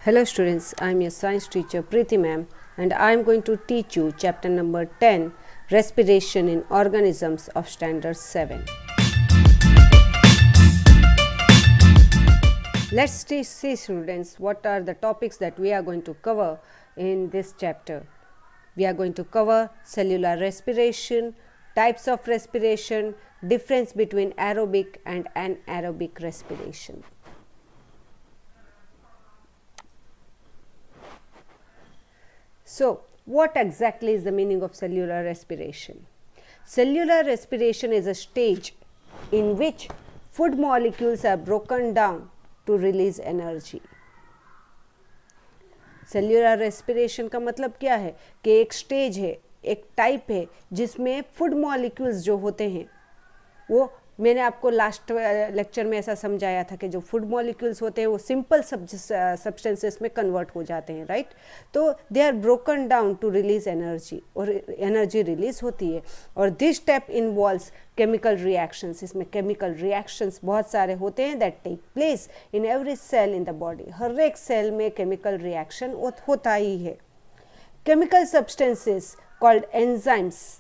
Hello students, I am your science teacher Preeti ma'am and I am going to teach you chapter number 10 Respiration in Organisms of Standard 7. Let's see students what are the topics that we are going to cover in this chapter. We are going to cover cellular respiration, types of respiration, difference between aerobic and anaerobic respiration. So, what exactly is the meaning of cellular respiration? Cellular respiration is a stage in which food molecules are broken down to release energy. Cellular respiration का मतलब क्या है कि एक stage है, एक type है जिसमें फूड मॉलिक्यूल्स जो होते हैं वो मैंने आपको लास्ट लेक्चर में ऐसा समझाया था कि जो फूड मॉलिक्यूल्स होते हैं वो सिंपल सब्सटेंसेस में कन्वर्ट हो जाते हैं, राइट। तो they are broken down to release energy और एनर्जी रिलीज होती है और this step involves chemical reactions. इसमें केमिकल रिएक्शंस बहुत सारे होते हैं that take place in every cell in the body. हर एक सेल में केमिकल रिएक्शन होता ही है। केमिकल सब्सटेंसेस कॉल्ड एंजाइम्स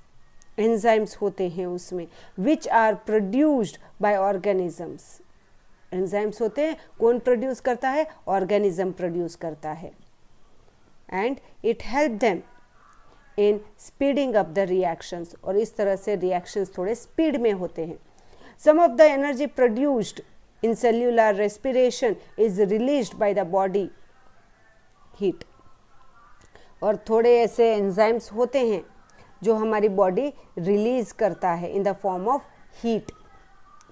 होते हैं उसमें which are produced by organisms. Enzymes होते हैं, कौन प्रोड्यूस करता है? ऑर्गेनिज्म प्रोड्यूस करता है and it help them in speeding up the reactions और इस तरह से रिएक्शंस थोड़े स्पीड में होते हैं। Some of the energy produced in cellular respiration is released by the body heat. और थोड़े ऐसे एंजाइम्स होते हैं जो हमारी बॉडी रिलीज करता है in the form of heat.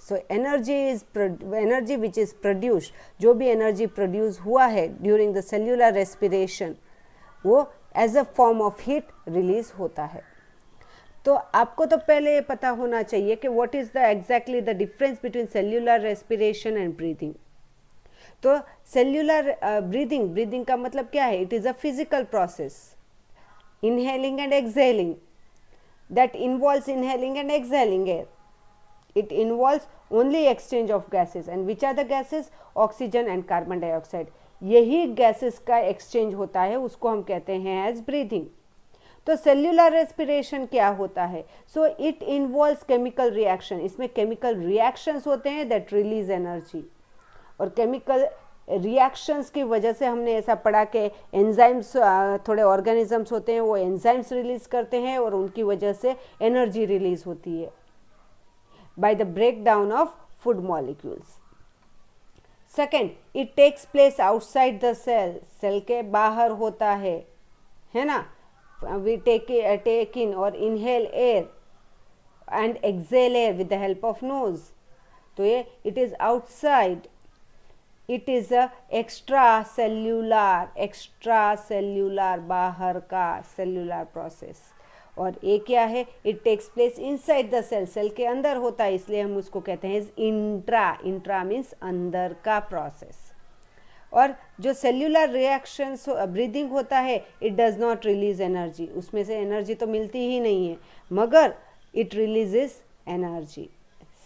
So energy which is produced, जो भी एनर्जी प्रोड्यूस हुआ है ड्यूरिंग द सेल्यूलर रेस्पिरेशन वो as a form of heat release होता है। तो आपको तो पहले ये पता होना चाहिए कि what is the exactly the difference between cellular respiration and breathing. तो सेल्यूलर ब्रीदिंग का मतलब क्या है? It is a physical process, inhaling and exhaling, that involves inhaling and exhaling air. It involves only exchange of gases, and which are the gases? Oxygen and carbon dioxide. यही gases का exchange होता है, उसको हम कहते हैं as breathing. तो cellular respiration क्या होता है? So it involves chemical reaction. इसमें chemical reactions होते हैं that release energy. और chemical रिएक्शंस की वजह से हमने ऐसा पढ़ा कि एंजाइम्स, थोड़े ऑर्गेनिजम्स होते हैं वो एंजाइम्स रिलीज करते हैं और उनकी वजह से एनर्जी रिलीज होती है by the break down of food molecules. Second, it takes place outside the cell, cell के बाहर होता है ना। वी टेक इन और inhale air and exhale air with the help of nose. तो ये it is outside. It is a extra cellular बाहर का सेल्यूलर प्रोसेस। और ये क्या है? It takes place inside the cell, cell के अंदर होता है इसलिए हम उसको कहते हैं इंट्रा मीन्स अंदर का प्रोसेस। और जो सेल्यूलर रिएक्शंस ब्रीदिंग होता है it does not release energy, उसमें से एनर्जी तो मिलती ही नहीं है मगर it releases energy.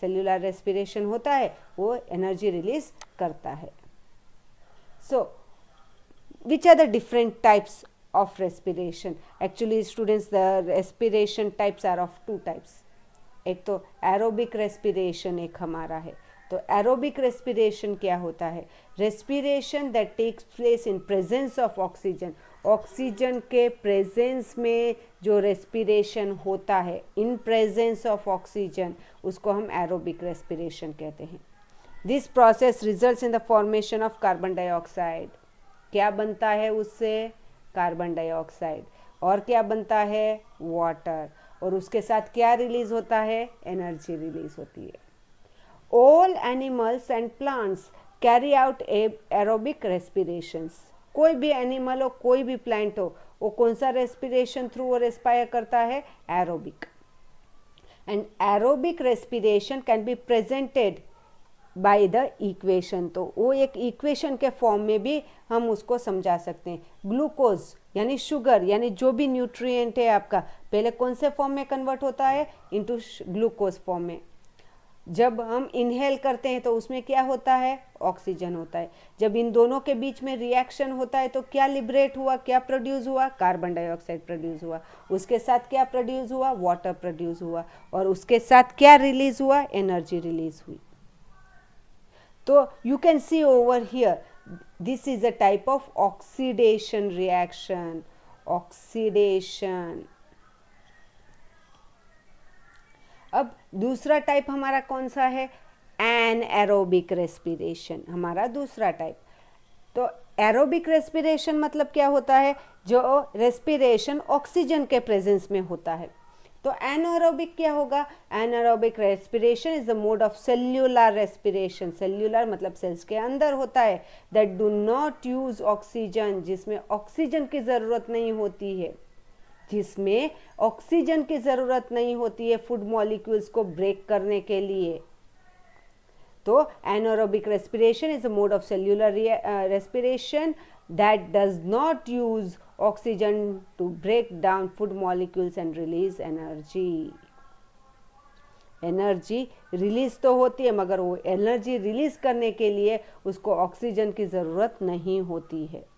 Cellular respiration होता है वो एनर्जी रिलीज करता है। So which are the different types of respiration? Actually students the respiration types are of two types. एक तो एरोबिक रेस्पिरेशन एक हमारा है। तो एरोबिक रेस्पिरेशन क्या होता है? Respiration that takes place in presence of oxygen. Oxygen के प्रेजेंस में जो रेस्पिरेशन होता है, इन प्रेजेंस ऑफ ऑक्सीजन, उसको हम एरोबिक रेस्पिरेशन कहते हैं। This process results in the formation of carbon dioxide. क्या बनता है उससे? Carbon dioxide. और क्या बनता है? वाटर। और उसके साथ क्या रिलीज होता है? एनर्जी रिलीज होती है। All animals and plants carry out aerobic respirations. कोई भी एनिमल हो, कोई भी प्लांट हो, वो कौन सा रेस्पिरेशन थ्रू वो रेस्पायर करता है? Aerobic. And aerobic respiration can be presented by the equation. तो वो एक इक्वेशन के फॉर्म में भी हम उसको समझा सकते हैं। ग्लूकोज यानी शुगर, यानी जो भी न्यूट्रिएंट है आपका, पहले कौन से फॉर्म में कन्वर्ट होता है? इनटू ग्लूकोज फॉर्म में। जब हम इनहेल करते हैं तो उसमें क्या होता है, ऑक्सीजन होता है। जब इन दोनों के बीच में रिएक्शन होता है तो क्या लिबरेट हुआ, क्या प्रोड्यूस हुआ, कार्बन डाइऑक्साइड प्रोड्यूस हुआ। उसके साथ क्या प्रोड्यूस हुआ, वाटर प्रोड्यूस हुआ, और उसके साथ क्या रिलीज हुआ, एनर्जी रिलीज हुई। तो you can see over here, this is a type of oxidation reaction, oxidation. अब दूसरा टाइप हमारा कौन सा है, एनएरोबिक रेस्पिरेशन, हमारा दूसरा टाइप। तो एरोबिक रेस्पिरेशन मतलब क्या होता है, जो रेस्पिरेशन ऑक्सीजन के प्रेजेंस में होता है। तो एनारोबिक क्या होगा, anaerobic respiration is the mode of cellular respiration, cellular मतलब सेल्स के अंदर होता है, that do not use oxygen, जिसमें ऑक्सीजन की ज़रूरत नहीं होती है, जिसमें ऑक्सीजन की ज़रूरत नहीं होती है फूड मॉलिक्यूल्स को ब्रेक करने के लिए। तो anaerobic respiration is a mode of cellular respiration that does not use oxygen to break down food molecules and release energy. Energy release तो होती है, मगर वो एनर्जी रिलीज करने के लिए उसको ऑक्सीजन की ज़रूरत नहीं होती है।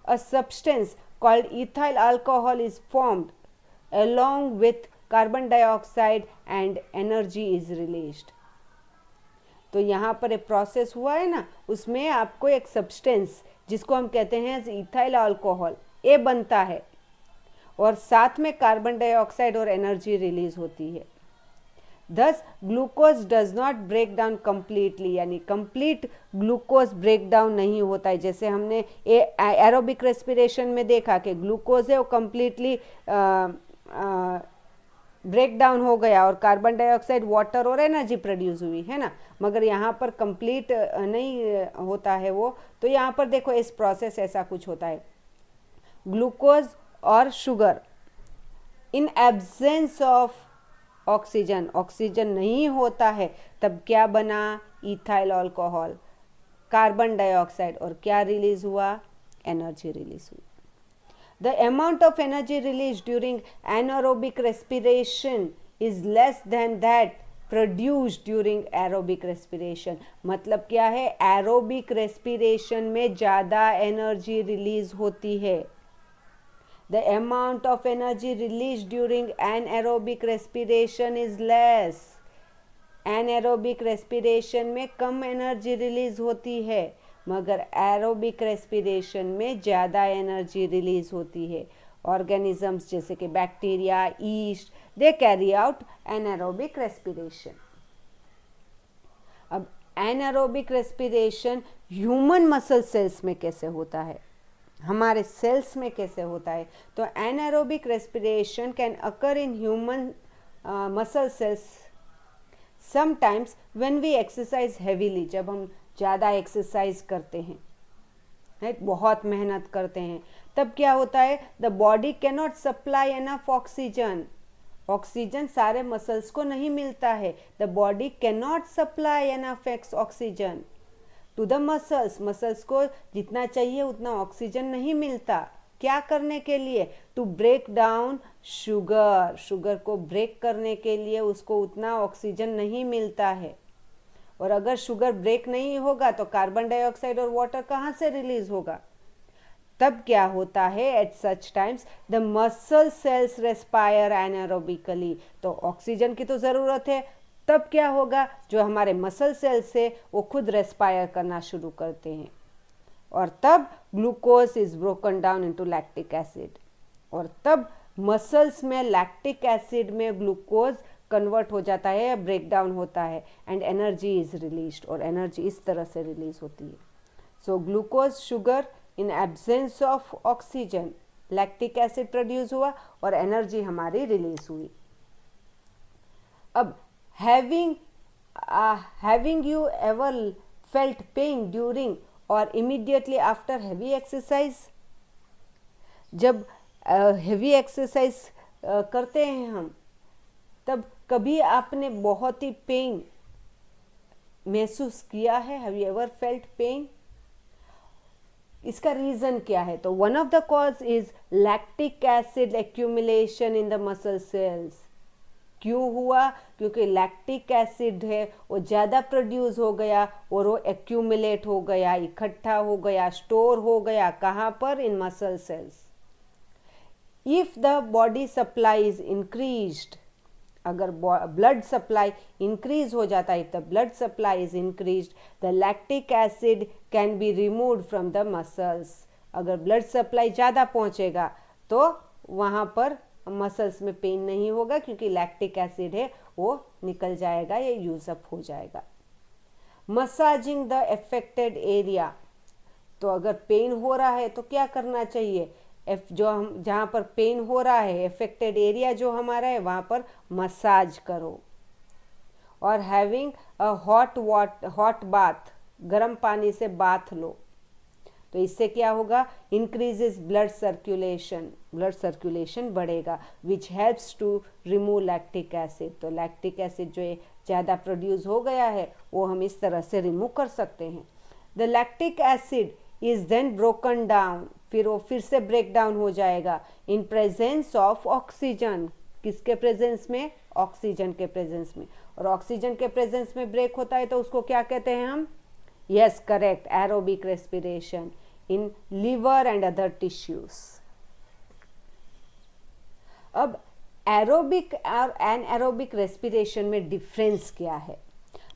A substance called ethyl alcohol is formed along with carbon dioxide and energy is released. तो यहाँ पर एक प्रोसेस हुआ है ना, उसमें आपको एक सब्सटेंस जिसको हम कहते हैं इथाइल अल्कोहल, ये बनता है, और साथ में कार्बन डाइऑक्साइड और एनर्जी रिलीज होती है। Thus glucose does not break down completely, यानी कंप्लीट ग्लूकोज ब्रेक डाउन नहीं होता है। जैसे हमने एरोबिक रेस्पिरेशन में देखा कि ग्लूकोज है वो कम्प्लीटली ब्रेक डाउन हो गया और कार्बन डाइऑक्साइड, वाटर और एनर्जी प्रोड्यूस हुई है ना, मगर यहाँ पर कंप्लीट नहीं होता है वो। तो यहाँ पर देखो इस प्रोसेस ऐसा कुछ होता है, ग्लूकोज और sugar in absence of oxygen, oxygen नहीं होता है, तब क्या बना, इथाइल अल्कोहल, कार्बन डाइऑक्साइड, और क्या रिलीज हुआ, एनर्जी रिलीज हुई। The amount of energy released during anaerobic respiration is less than that produced during aerobic respiration. मतलब क्या है, एरोबिक रेस्पिरेशन में ज़्यादा एनर्जी रिलीज होती है। The amount of energy released during anaerobic respiration is less. anaerobic respiration में कम energy release होती है, मगर एरोबिक रेस्पिरेशन में ज़्यादा एनर्जी रिलीज होती है। ऑर्गेनिजम्स जैसे कि bacteria, yeast, they carry out anaerobic respiration. अब anaerobic respiration human muscle cells में कैसे होता है, हमारे सेल्स में कैसे होता है। तो anaerobic respiration can occur in human muscle cells sometimes when we exercise heavily, जब हम ज़्यादा एक्सरसाइज करते हैं, राइट, बहुत मेहनत करते हैं, तब क्या होता है, the body can not supply enough oxygen, oxygen सारे मसल्स को नहीं मिलता है। The body can not supply enough oxygen to the muscles, muscles को जितना चाहिए उतना ऑक्सीजन नहीं मिलता। क्या करने के लिए, to break down sugar, sugar को ब्रेक करने के लिए उसको उतना ऑक्सीजन नहीं मिलता है। और अगर शुगर ब्रेक नहीं होगा तो कार्बन डाइऑक्साइड और वाटर कहाँ से रिलीज होगा। तब क्या होता है, at such times the muscle sales respire anaerobically, तो ऑक्सीजन की तो ज़रूरत है, तब क्या होगा, जो हमारे मसल सेल्स है वो खुद रेस्पायर करना शुरू करते हैं, और तब glucose is broken down into lactic acid, और तब मसल्स में लैक्टिक एसिड में ग्लूकोज कन्वर्ट हो जाता है या ब्रेक डाउन होता है, एंड एनर्जी इज रिलीज्ड, और एनर्जी इस तरह से रिलीज होती है। So glucose, sugar in absence of oxygen, lactic acid produce हुआ और एनर्जी हमारी रिलीज हुई। अब having you ever felt pen during और इमीडिएटली आफ्टर हेवी एक्सरसाइज, जब हेवी एक्सरसाइज करते हैं हम, तब कभी आपने बहुत ही पेन महसूस किया है, have you ever felt pain. इसका रीज़न क्या है, तो one of the cause is lactic acid accumulation in the muscle cells. क्यों हुआ? क्योंकि लैक्टिक एसिड है वो ज़्यादा प्रोड्यूस हो गया और वो एक्यूमुलेट हो गया, इकट्ठा हो गया, स्टोर हो गया। कहाँ पर? In muscle cells. If the body supply is increased, अगर ब्लड सप्लाई इंक्रीज हो जाता है, if the blood supply is increased the lactic acid can be removed from the muscles. अगर ब्लड सप्लाई ज़्यादा पहुंचेगा तो वहाँ पर मसल्स में पेन नहीं होगा, क्योंकि लैक्टिक एसिड है वो निकल जाएगा या यूज अप हो जाएगा। मसाजिंग द अफेक्टेड एरिया, तो अगर पेन हो रहा है तो क्या करना चाहिए? जो हम जहाँ पर पेन हो रहा है, अफेक्टेड एरिया जो हमारा है, वहाँ पर मसाज करो। और हैविंग अ हॉट बाथ, गर्म पानी से बाथ लो, तो इससे क्या होगा? इंक्रीजेस ब्लड सर्कुलेशन बढ़ेगा, which helps to remove lactic acid. तो लैक्टिक एसिड जो ज़्यादा प्रोड्यूस हो गया है वो हम इस तरह से रिमूव कर सकते हैं। The lactic acid is then broken down, फिर वो फिर से ब्रेक डाउन हो जाएगा इन प्रेजेंस ऑफ ऑक्सीजन। किसके प्रेजेंस में? ऑक्सीजन के प्रेजेंस में। और ऑक्सीजन के प्रेजेंस में ब्रेक होता है तो उसको क्या कहते हैं हम? Yes, correct, aerobic respiration in liver and other tissues. अब एरोबिक और एनएरोबिक रेस्पिरेशन में डिफरेंस क्या है?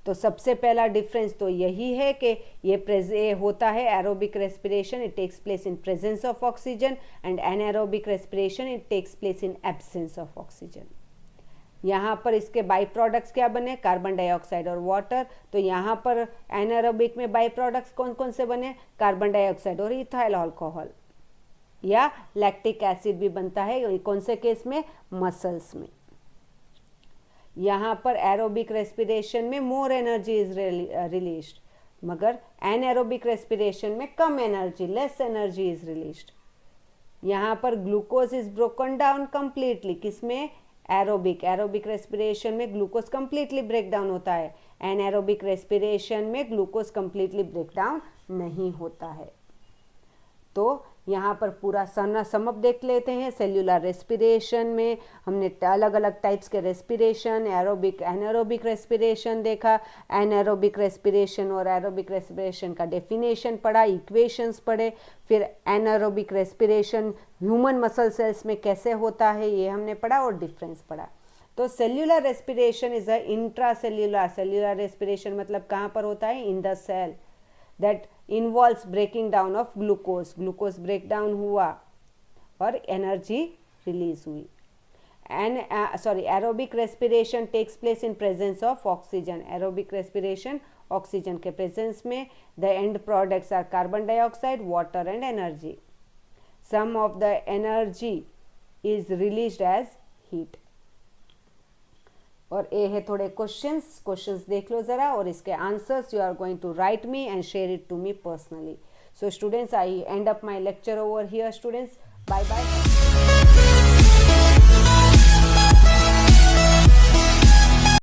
तो सबसे पहला डिफरेंस तो यही है कि ये होता है aerobic respiration, it takes place in presence of oxygen, and anaerobic respiration it takes place in absence of oxygen. यहाँ पर इसके बाई प्रोडक्ट्स क्या बने? कार्बन डाइऑक्साइड और वाटर। तो यहाँ पर एनारोबिक में बाई प्रोडक्ट्स कौन कौन से बने? कार्बन डाइऑक्साइड और इथाइल अल्कोहल, या लैक्टिक एसिड भी बनता है। कौन से केस में? मसल्स में। यहाँ पर एरोबिक रेस्पिरेशन में मोर एनर्जी इज रिलीज्ड, मगर एनएरोबिक रेस्पिरेशन में कम एनर्जी, लेस एनर्जी इज रिलीज्ड। यहाँ पर glucose is broken down completely, किसमें? एरोबिक रेस्पिरेशन में ग्लूकोज कंप्लीटली ब्रेक डाउन होता है, एनएरोबिक रेस्पिरेशन में ग्लूकोज कंप्लीटली ब्रेक डाउन नहीं होता है। तो यहाँ पर पूरा समअप देख लेते हैं। सेल्यूलर रेस्पिरेशन में हमने अलग अलग टाइप्स के रेस्पिरेशन, एरोबिक एनारोबिक रेस्पिरेशन देखा, एनारोबिक रेस्पिरेशन और एरोबिक रेस्पिरेशन का डेफिनेशन पढ़ा, इक्वेशंस पढ़े, फिर anaerobic respiration human muscle cells में कैसे होता है ये हमने पढ़ा और डिफरेंस पढ़ा। तो cellular respiration is a intracellular, cellular respiration मतलब कहाँ पर होता है? In the cell, that involves breaking down of glucose break down हुआ और energy release हुई। aerobic respiration takes place in presence of oxygen, aerobic respiration oxygen के presence में the end products are carbon dioxide, water and energy. Some of the energy is released as heat। और ये है थोड़े questions देख लो ज़रा, और इसके answers you are going to write me and share it to me personally. So students, I end up my lecture over here students, bye bye.